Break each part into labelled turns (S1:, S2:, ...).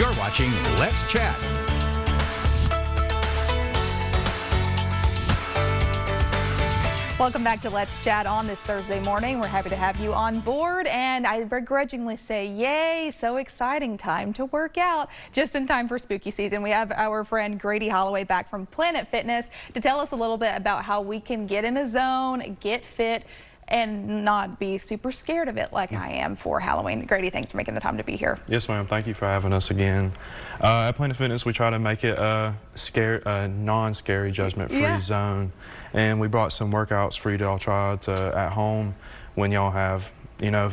S1: You're watching Let's Chat.
S2: Welcome back to Let's Chat on this Thursday morning. We're happy to have you on board, and I begrudgingly say, yay, so exciting, time to work out. Just in time for spooky season, we have our friend Grady Holloway back from Planet Fitness to tell us a little bit about how we can get in the zone, get fit, and not be super scared of it like I am for Halloween. Grady, thanks for making the time to be here.
S3: Yes, ma'am. Thank you for having us again. At Planet Fitness, we try to make it a non-scary, judgment-free zone. And we brought some workouts for you to all try to at home when y'all have,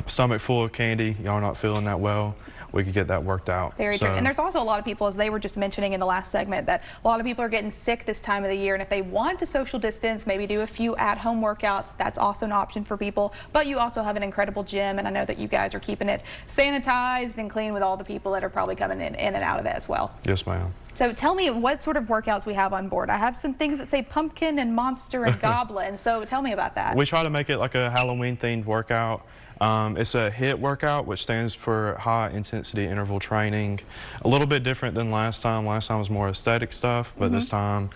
S3: stomach full of candy, y'all not feeling that well. We could get that worked out.
S2: Very true. And there's also a lot of people, as they were just mentioning in the last segment, that a lot of people are getting sick this time of the year. And if they want to social distance, maybe do a few at-home workouts, that's also an option for people. But you also have an incredible gym, and I know that you guys are keeping it sanitized and clean with all the people that are probably coming in and out of it as well.
S3: Yes, ma'am.
S2: So tell me what sort of workouts we have on board. I have some things that say pumpkin and monster and goblin. So tell me about that.
S3: We try to make it like a Halloween-themed workout. It's a HIIT workout, which stands for high intensity interval training. A little bit different than last time. Last time was more aesthetic stuff, but this time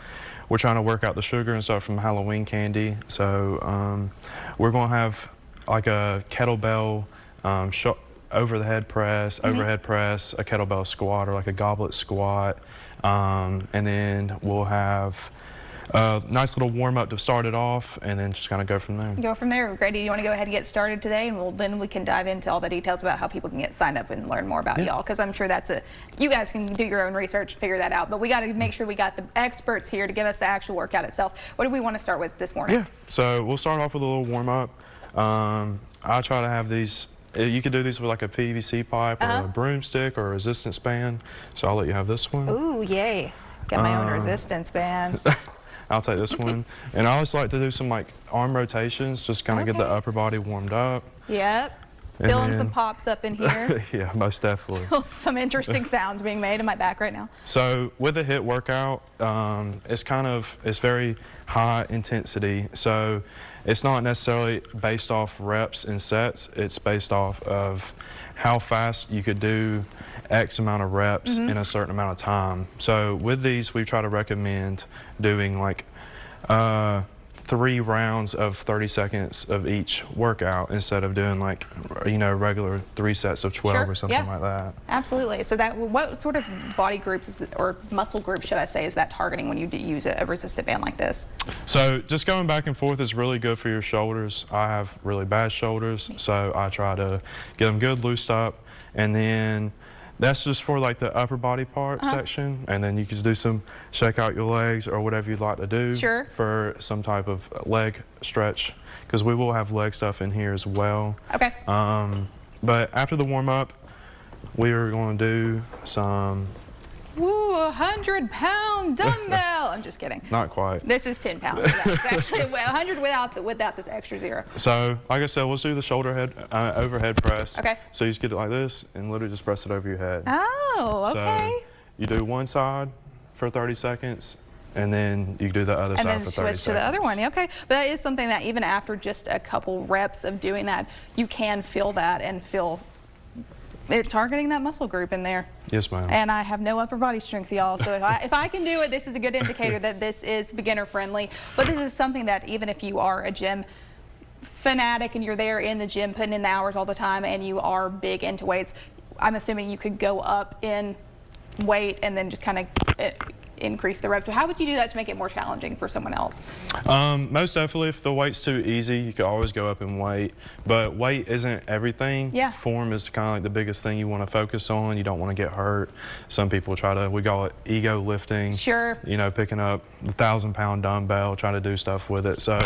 S3: we're trying to work out the sugar and stuff from Halloween candy. So we're going to have like a kettlebell over the head press, overhead press, a kettlebell squat or like a goblet squat. And then we'll have a nice little warm up to start it off, and then just kind of go from there.
S2: Go from there. Grady, do you want to go ahead and get started today? And then we can dive into all the details about how people can get signed up and learn more about y'all, because I'm sure you guys can do your own research, figure that out. But we got to make sure we got the experts here to give us the actual workout itself. What do we want to start with this morning?
S3: Yeah, so we'll start off with a little warm up. I try to have these. You could do these with like a PVC pipe or a broomstick or a resistance band. So I'll let you have this one.
S2: Ooh, yay. Got my own resistance band.
S3: I'll take this one. And I always like to do some like arm rotations, just kind of get the upper body warmed up.
S2: Yep. Feeling some pops up in here.
S3: Yeah, most definitely.
S2: Some interesting sounds being made in my back right now.
S3: So with a HIIT workout, it's very high intensity. So it's not necessarily based off reps and sets. It's based off of how fast you could do X amount of reps in a certain amount of time. So with these, we try to recommend doing like 3 rounds of 30 seconds of each workout instead of doing like, regular 3 sets of 12 or something like that.
S2: Absolutely. So what sort of body groups or muscle groups, should I say, is that targeting when you use a resistant band like this?
S3: So just going back and forth is really good for your shoulders. I have really bad shoulders, so I try to get them good loosed up, and then that's just for like the upper body part section, and then you can do some shake out your legs or whatever you'd like to do for some type of leg stretch, because we will have leg stuff in here as well.
S2: Okay.
S3: But after the warm up, we are going to do some
S2: 100-pound dumbbell. I'm just kidding.
S3: Not quite.
S2: This is 10 pounds. It's actually 100 without this extra 0.
S3: So, like I said, let's do the shoulder overhead press.
S2: Okay.
S3: So you just get it like this and literally just press it over your head.
S2: Oh, okay.
S3: So you do one side for 30 seconds, and then you do the other side for 30 seconds.
S2: And then switch to the other one. Okay. But that is something that even after just a couple reps of doing that, you can feel that and feel it targeting that muscle group in there.
S3: Yes, ma'am.
S2: And I have no upper body strength, y'all. So if I can do it, this is a good indicator that this is beginner friendly. But this is something that even if you are a gym fanatic and you're there in the gym putting in the hours all the time and you are big into weights, I'm assuming you could go up in weight and then just kind of increase the reps. So how would you do that to make it more challenging for someone else?
S3: Most definitely, if the weight's too easy, you could always go up in weight. But weight isn't everything. Yeah. Form is kind of like the biggest thing you want to focus on. You don't want to get hurt. Some people we call it ego lifting.
S2: Sure.
S3: Picking up the 1,000-pound dumbbell, trying to do stuff with it. So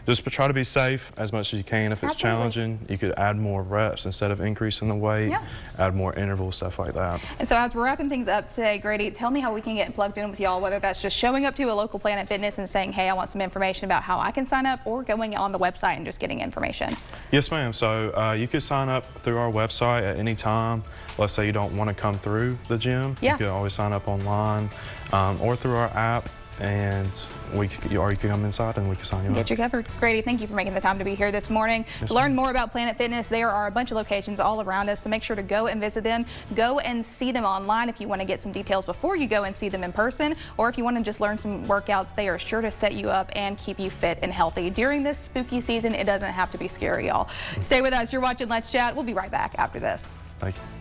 S3: just try to be safe as much as you can. If it's challenging, you could add more reps instead of increasing the weight. Yeah. Add more intervals, stuff like that.
S2: And so as we're wrapping things up today, Grady, tell me how we can get plugged in with y'all, whether that's just showing up to a local Planet Fitness and saying, hey, I want some information about how I can sign up, or going on the website and just getting information.
S3: Yes, ma'am. So you could sign up through our website at any time. Let's say you don't want to come through the gym. You could always sign up online or through our app. and or you can come inside and we can sign you up.
S2: Get you covered. Grady, thank you for making the time to be here this morning. To learn more about Planet Fitness, there are a bunch of locations all around us, so make sure to go and visit them. Go and see them online if you want to get some details before you go and see them in person, or if you want to just learn some workouts, they are sure to set you up and keep you fit and healthy. During this spooky season, it doesn't have to be scary, y'all. Stay with us. You're watching Let's Chat. We'll be right back after this.
S3: Thank you.